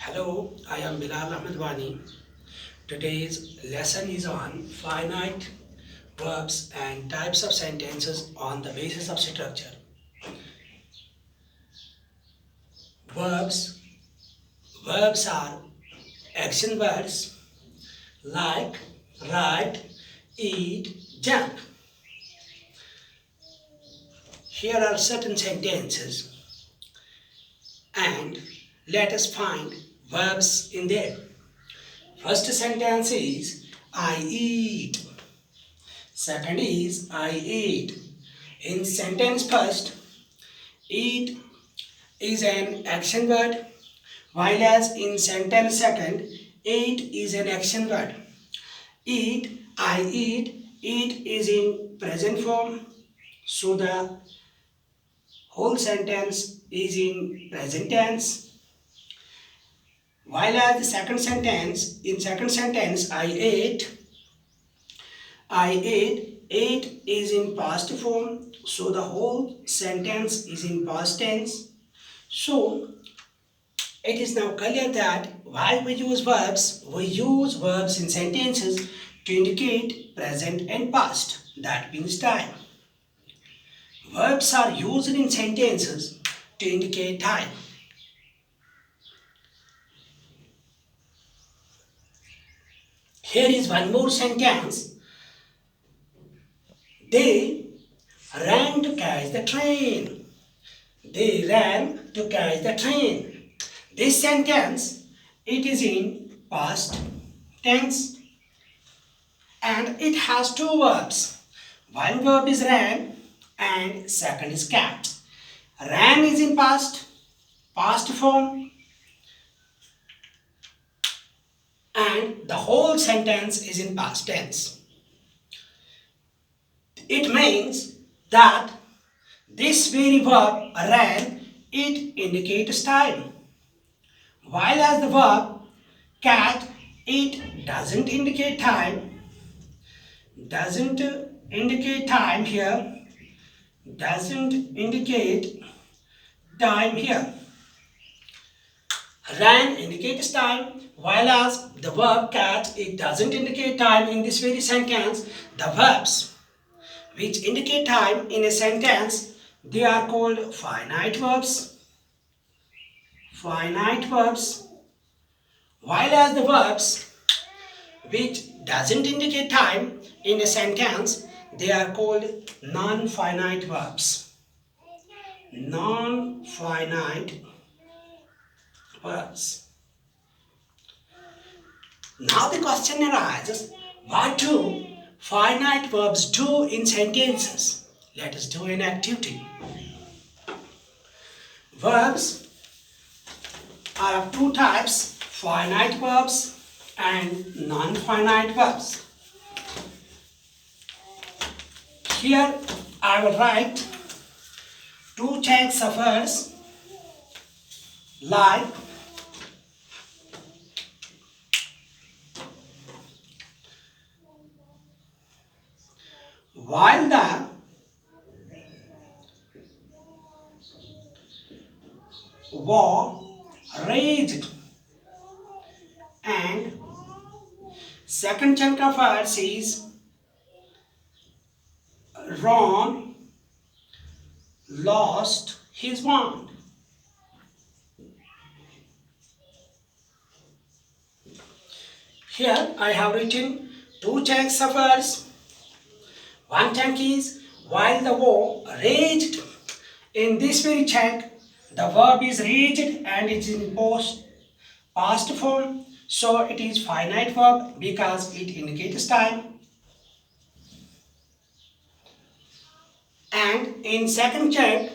Hello, I am Bilal Ahmed Wani. Today's lesson is on finite verbs and types of sentences on the basis of structure. Verbs. Verbs are action words like write, eat, jump. Here are certain sentences and let us find verbs in there. First sentence is I eat. Second is I ate. In sentence first, eat is an action word, while as in sentence second, ate is an action word. Eat, I eat is in present form, so the whole sentence is in present tense. While as the second sentence, in second sentence, I ate is in past form, so the whole sentence is in past tense. So it is now clear that why we use verbs in sentences to indicate present and past, that means time. Verbs are used in sentences to indicate time. Here is one more sentence. They ran to catch the train. They ran to catch the train. This sentence, it is in past tense and it has two verbs. One verb is ran and second is catch. Ran is in past form, and the whole sentence is in past tense. It means that this very verb ran, it indicates time. While as the verb cat, it doesn't indicate time. Doesn't indicate time here. Doesn't indicate time here. Ran indicates time, while as the verb cat, it doesn't indicate time in this very sentence. The verbs which indicate time in a sentence, they are called finite verbs. Finite verbs. While as the verbs which doesn't indicate time in a sentence, they are called non-finite verbs. Non-finite verbs. Now the question arises, what do finite verbs do in sentences? Let us do an activity. Verbs are of two types, finite verbs and non-finite verbs. Here I will write two chunks of words like while the war raged, and second chunk of words is Ron lost his wand. Here I have written two chunks of words. One chunk is while the war raged. In this very chunk, the verb is raged and it is in past form. So it is finite verb because it indicates time. And in second chunk,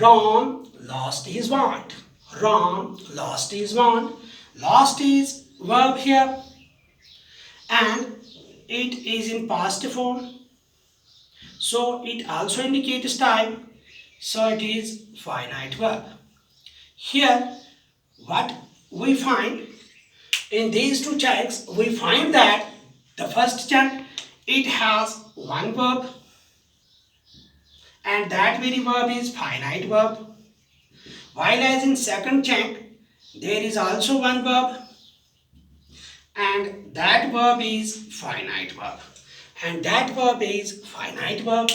Ron lost his wand. Ron lost his wand. Lost is verb here and it is in past form. So it also indicates time. So it is finite verb. Here what we find in these two chunks, we find that the first chunk, it has one verb and that very verb is finite verb. While as in second chunk, there is also one verb, and that verb is finite verb. And that verb is finite verb.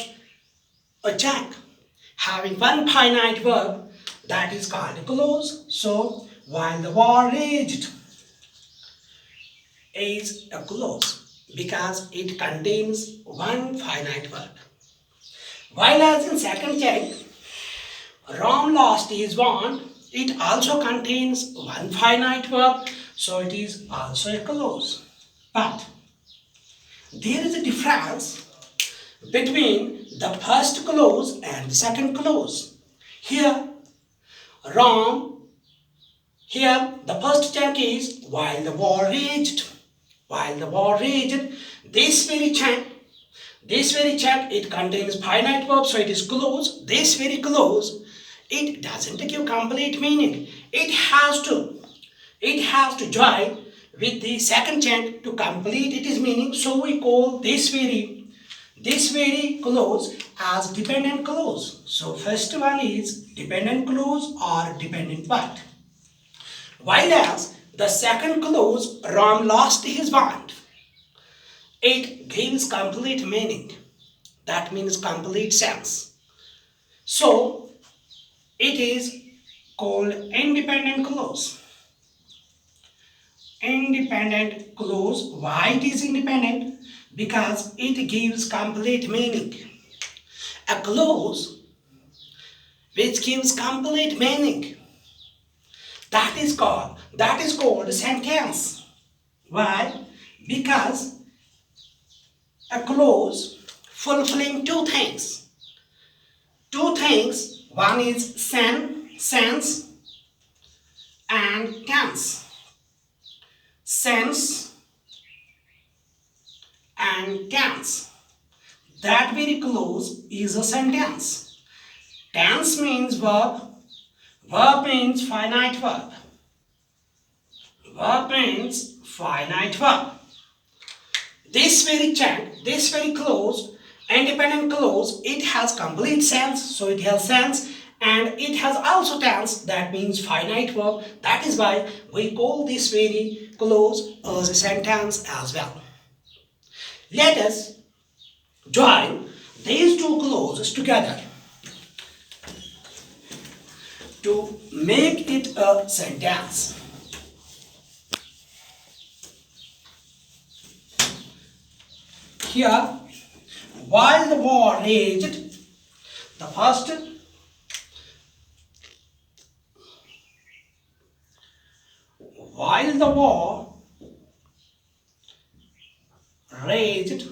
A check. Having one finite verb, that is called a clause. So, while the war raged is a clause because it contains one finite verb. While as in second check, Rom lost is won, it also contains one finite verb, so it is also a clause. But there is a difference between the first clause and the second clause. Here, Rom, here the first chunk is while the war raged. While the war raged, this very chunk, it contains finite verb, so it is clause. This very clause, it doesn't give complete meaning. It has to join with the second chunk to complete its meaning. So we call this very clause as dependent clause. So first one is dependent clause or dependent part. While as the second clause, Ram lost his bond, it gives complete meaning. That means complete sense. So it is called independent clause. Independent clause. Why it is independent? Because it gives complete meaning. A clause which gives complete meaning, that is called a sentence. Why? Because a clause fulfilling two things. One is sense and tense. Sense and tense. That very clause is a sentence. Tense means verb. Verb means finite verb. Verb means finite verb. This very chunk, this very clause, independent clause, it has complete sense, so it has sense, and it has also tense, that means finite verb. That is why we call this very clause as a sentence as well. Let us join these two clauses together to make it a sentence. Here, while the war raged, the first, while the war raged,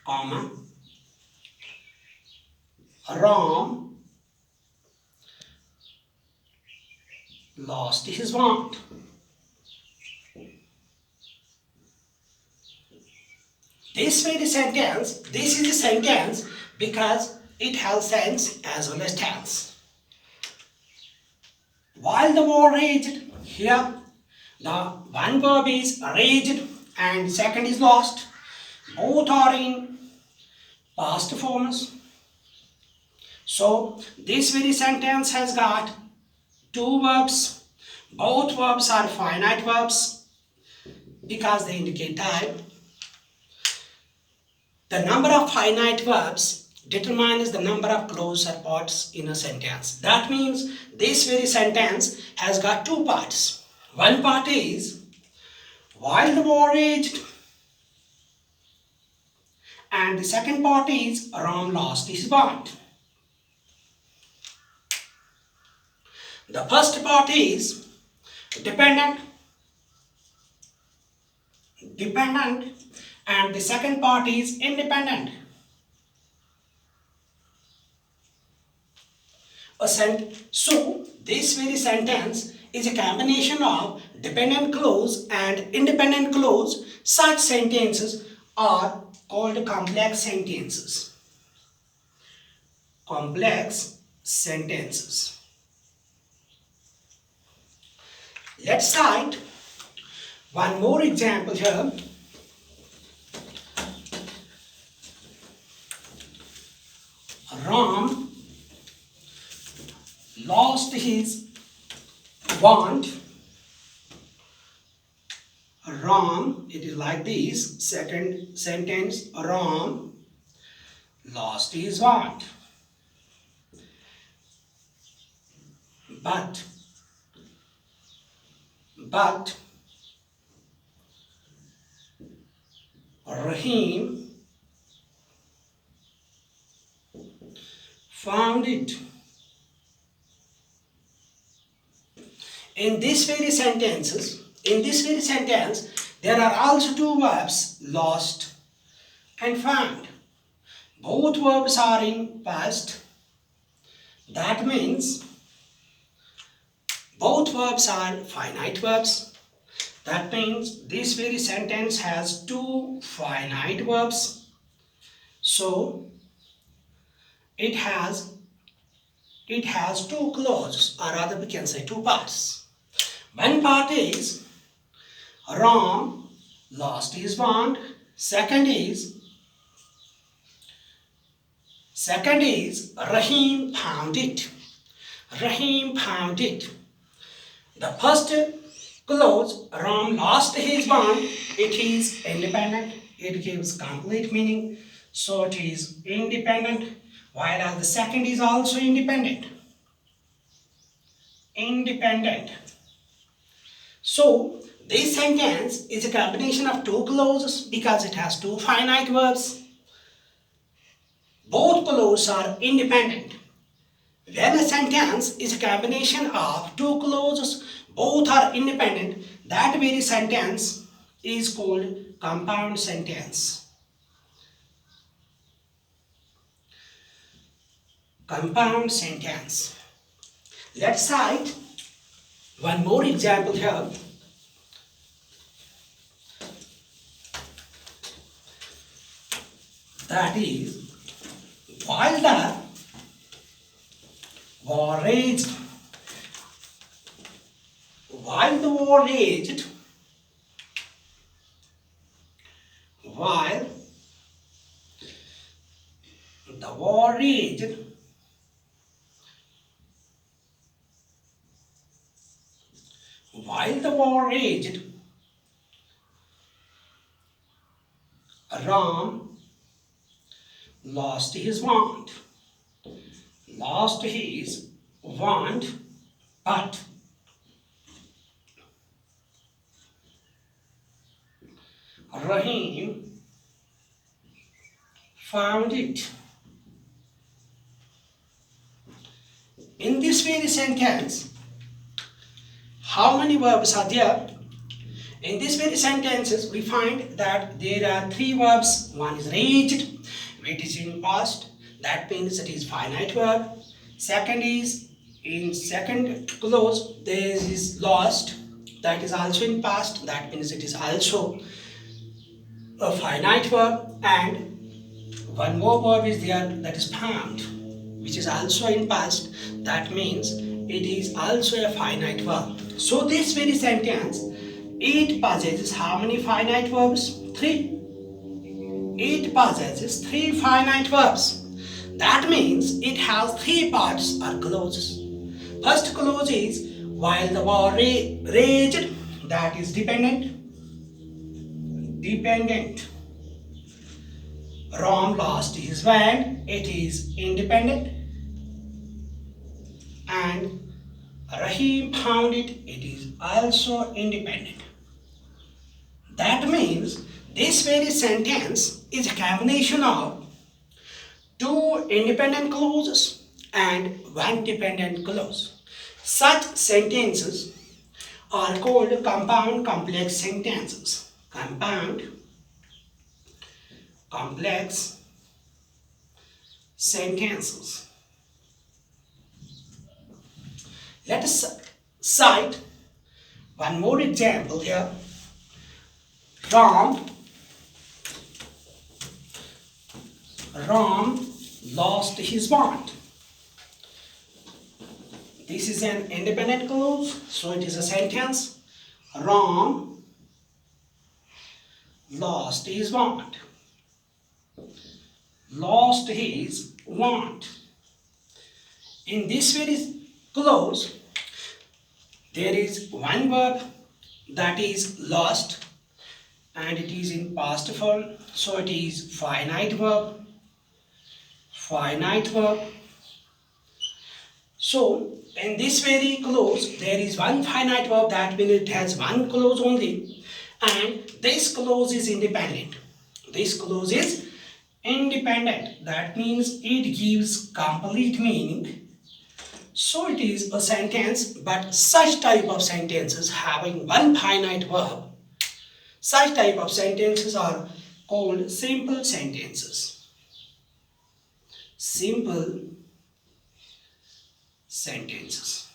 comma, Ram lost his want. This very sentence, this is a sentence because it has sense as well as tense. While the war raged, here the one verb is raged and second is lost. Both are in past forms. So this very sentence has got two verbs. Both verbs are finite verbs because they indicate time. The number of finite verbs determines the number of clauses or parts in a sentence. That means this very sentence has got two parts. One part is while the war raged, and the second part is Ram lost his bond. The first part is dependent, and the second part is independent. So this very sentence is a combination of dependent clause and independent clause. Such sentences are called complex sentences. Complex sentences. Let's cite one more example here. Ram lost his want. Ram, it is like this. Second sentence, Ram lost his want. But Rahim found it. In this very sentence, there are also two verbs, lost and found. Both verbs are in past. That means both verbs are finite verbs. That means this very sentence has two finite verbs. So it has two clauses, or rather we can say two parts. One part is Ram lost his want. Second is Rahim found it. Rahim found it. The first clause, Ram lost his want, it is independent. It gives complete meaning. So it is independent. While the second is also independent. So this sentence is a combination of two clauses because it has two finite verbs. Both clauses are independent. When a sentence is a combination of two clauses, both are independent, that very sentence is called compound sentence. Compound sentence. Let's cite one more example here. That is, while the war raged, while the war raged, while the war raged, while the war raged, Ram lost his want. Lost his want, but Rahim found it. In this very sentence, how many verbs are there? In this very sentences, we find that there are three verbs. One is raged, which is in past. That means it is finite verb. Second is, in second clause, there is lost. That is also in past. That means it is also a finite verb. And one more verb is there, that is found, which is also in past. That means it is also a finite verb. So this very sentence, it possesses how many finite verbs? 3. It possesses 3 finite verbs. That means it has 3 parts or clauses. First clause is while the war raged, that is dependent. Ram lost his want, it is independent. And Rahim found it, it is also independent. That means this very sentence is a combination of 2 independent clauses and 1 dependent clause. Such sentences are called compound complex sentences. Compound complex sentences. Let us cite one more example here. Ram lost his want. This is an independent clause, so it is a sentence. Ram lost his want. Lost his want. In this very clause, there is one verb that is lost and it is in past form, so it is finite verb. Finite verb. So in this very clause there is one finite verb, that means it has one clause only, and this clause is independent. This clause is independent, that means it gives complete meaning. So it is a sentence, but such type of sentences having one finite verb, such type of sentences are called simple sentences. Simple sentences.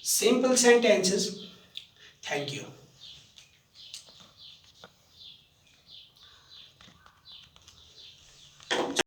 Simple sentences. Thank you.